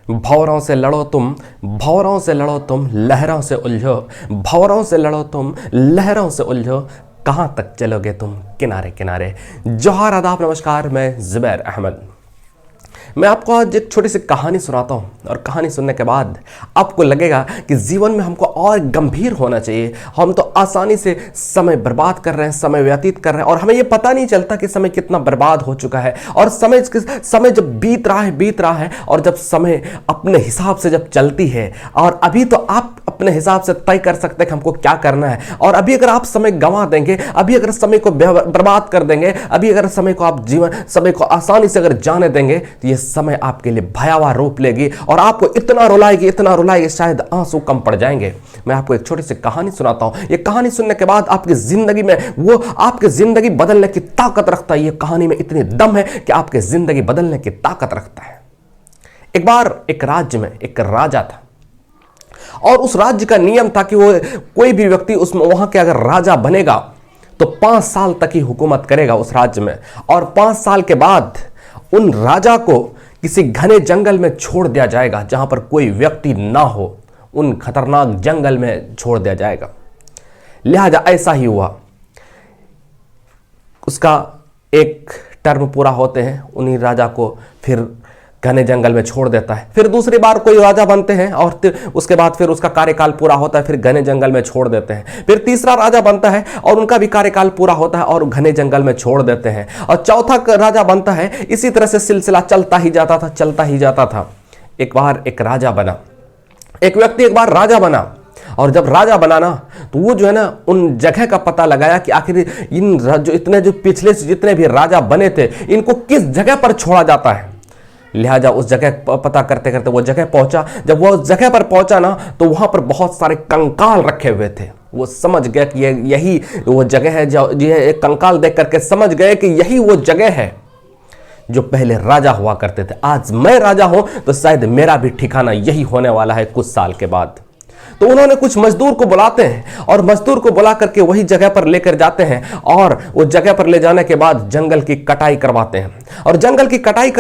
भंवरों से लड़ो तुम, भंवरों से लड़ो तुम, लहरों से उलझो, भंवरों से लड़ो तुम, लहरों से उलझो, कहाँ तक चलोगे तुम किनारे किनारे। जोहार, आदाब, नमस्कार। मैं ज़ुबैर अहमद। मैं आपको आज एक छोटी सी कहानी सुनाता हूँ और कहानी सुनने के बाद आपको लगेगा कि जीवन में हमको और गंभीर होना चाहिए। हम तो आसानी से समय बर्बाद कर रहे हैं, समय व्यतीत कर रहे हैं और हमें ये पता नहीं चलता कि समय कितना बर्बाद हो चुका है। और समय जब बीत रहा है और जब समय अपने हिसाब से जब चलती है, और अभी तो आप अपने हिसाब से तय कर सकते हैं कि हमको क्या करना है। और अभी अगर आप समय गंवा देंगे, अभी अगर समय को बर्बाद कर देंगे, अभी अगर समय को आसानी से अगर जाने देंगे, तो ये समय आपके लिए भयावह रूप लेगी और आपको इतना रुलाएगी, शायद आंसू कम पड़ जाएंगे। मैं आपको एक छोटी सी कहानी सुनाता हूं। ये कहानी सुनने के बाद आपकी जिंदगी बदलने की ताकत रखता है। ये कहानी में इतनी दम है कि आपकी जिंदगी बदलने की ताकत रखता है। एक बार एक राज्य में एक राजा था और उस राज्य का नियम था कि वो कोई भी व्यक्ति उसमें वहां के अगर राजा बनेगा तो 5 साल तक ही हुकूमत करेगा उस राज्य में, और 5 साल के बाद उन राजा को किसी घने जंगल में छोड़ दिया जाएगा जहां पर कोई व्यक्ति ना हो। उन खतरनाक जंगल में छोड़ दिया जाएगा। लिहाजा ऐसा ही हुआ। उसका एक टर्म पूरा होते हैं, उन्हीं राजा को फिर घने जंगल में छोड़ देता है। फिर दूसरी बार कोई राजा बनते हैं और उसके बाद फिर उसका कार्यकाल पूरा होता है, फिर घने जंगल में छोड़ देते हैं। फिर तीसरा राजा बनता है और उनका भी कार्यकाल पूरा होता है और घने जंगल में छोड़ देते हैं। और चौथा राजा बनता है। इसी तरह से सिलसिला चलता ही जाता था। एक बार एक राजा बना, एक व्यक्ति एक बार राजा बना, और जब राजा बना ना तो वो जो है ना उन जगह का पता लगाया कि आखिर जो पिछले से जितने भी राजा बने थे इनको किस जगह पर छोड़ा जाता है। लिहाजा उस जगह पता करते करते वो जगह पहुंचा। जब वो उस जगह पर पहुंचा ना तो वहां पर बहुत सारे कंकाल रखे हुए थे। वो समझ गया कि यही वो जगह है। जो एक कंकाल देख करके समझ गए कि यही वो जगह है जो पहले राजा हुआ करते थे। आज मैं राजा हूं तो शायद मेरा भी ठिकाना यही होने वाला है कुछ साल के बाद। तो उन्होंने कुछ मजदूर को बुलाते हैं और मजदूर को बुला करके वही जगह पर लेकर जाते हैं और उस जगह पर ले जाने के बाद जंगल की कटाई करवाते हैं और जंगल की कटाई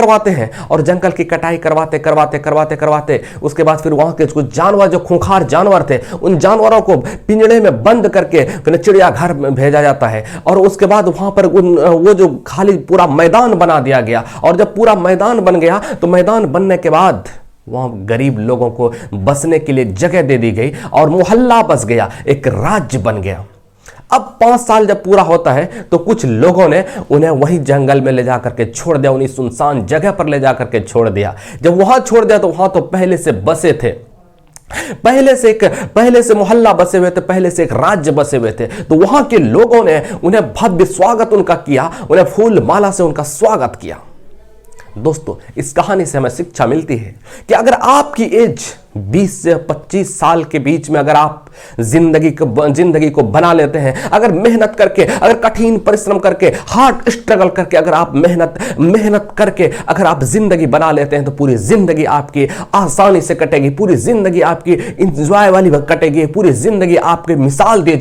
करवाते उसके बाद फिर वहां के कुछ जानवर, जो खूंखार जानवर थे, उन जानवरों को पिंजड़े में बंद करके फिर चिड़ियाघर में भेजा जाता है। और उसके बाद वहां पर वो जो खाली पूरा मैदान बना दिया गया। और जब पूरा मैदान बन गया तो मैदान बनने के बाद वहां गरीब लोगों को बसने के लिए जगह दे दी गई और मोहल्ला बस गया, एक राज्य बन गया। अब 5 साल जब पूरा होता है तो कुछ लोगों ने उन्हें वही जंगल में ले जाकर के छोड़ दिया, उन्हीं सुनसान जगह पर ले जाकर के छोड़ दिया। जब वहां छोड़ दिया तो वहां तो पहले से बसे थे, पहले से मोहल्ला बसे हुए थे, पहले से एक राज्य बसे हुए थे। तो वहां के लोगों ने उन्हें भव्य स्वागत उनका किया, उन्हें फूल माला से उनका स्वागत किया। दोस्तों, इस कहानी से हमें शिक्षा मिलती है कि अगर आपकी एज 20 से 25 साल के बीच में अगर आप जिंदगी को बना लेते हैं, अगर मेहनत करके, अगर कठिन परिश्रम करके, हार्ड स्ट्रगल करके, अगर आप मेहनत करके अगर आप जिंदगी बना लेते हैं तो पूरी जिंदगी आपकी आसानी से कटेगी, पूरी जिंदगी आपकी इंजॉय वाली कटेगी, पूरी जिंदगी आपके मिसाल दिए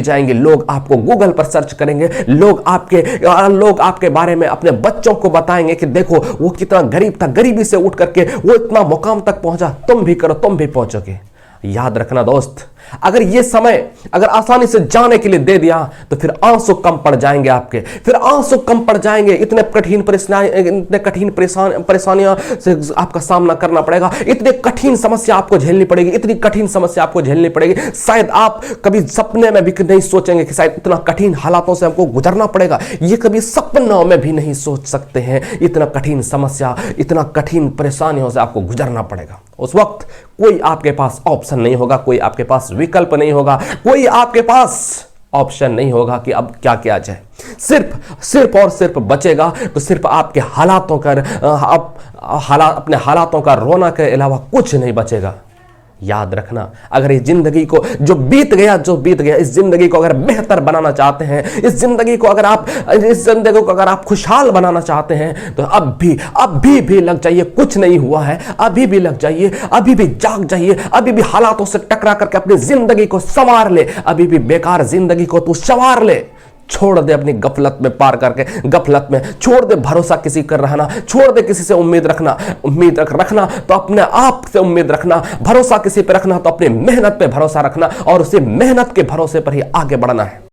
जाएंगे। लोग आपको गूगल पर सर्च करेंगे, लोग आपके बारे में अपने बच्चों को बताएंगे कि देखो वो कितना गरीब था, गरीबी से उठ करके वो इतना मुकाम तक पहुंचा, तुम भी करो, तुम भी पहुंचोगे। याद रखना दोस्त, अगर ये समय अगर आसानी से जाने के लिए दे दिया तो फिर आंसू कम पड़ जाएंगे आपके, इतने कठिन परेशानियां से आपका सामना करना पड़ेगा, इतनी कठिन समस्या आपको झेलनी पड़ेगी। शायद आप कभी सपने में भी नहीं सोचेंगे कि शायद इतना कठिन हालातों से हमको गुजरना पड़ेगा। ये कभी सपनों में भी नहीं सोच सकते हैं, इतना कठिन समस्या, इतना कठिन परेशानियों से आपको गुजरना पड़ेगा। उस वक्त कोई आपके पास ऑप्शन नहीं होगा, कोई आपके पास विकल्प नहीं होगा, कोई आपके पास ऑप्शन नहीं होगा कि अब क्या किया जाए। सिर्फ और सिर्फ बचेगा तो सिर्फ आपके अपने हालातों का रोना के अलावा कुछ नहीं बचेगा। याद रखना, अगर इस जिंदगी को जो बीत गया इस जिंदगी को अगर बेहतर बनाना चाहते हैं, इस जिंदगी को अगर आप खुशहाल बनाना चाहते हैं तो अभी भी लग जाइए। कुछ नहीं हुआ है, अभी भी लग जाइए, अभी भी जाग जाइए, अभी भी हालातों से टकरा करके अपनी जिंदगी को संवार ले, अभी भी बेकार जिंदगी को तू संवार ले। छोड़ दे अपनी गफलत में पार करके, गफलत में छोड़ दे भरोसा किसी कर रहना, छोड़ दे किसी से उम्मीद रखना। उम्मीद रखना तो अपने आप से उम्मीद रखना, भरोसा किसी पे रखना तो अपनी मेहनत पे भरोसा रखना और उसी मेहनत के भरोसे पर ही आगे बढ़ना है।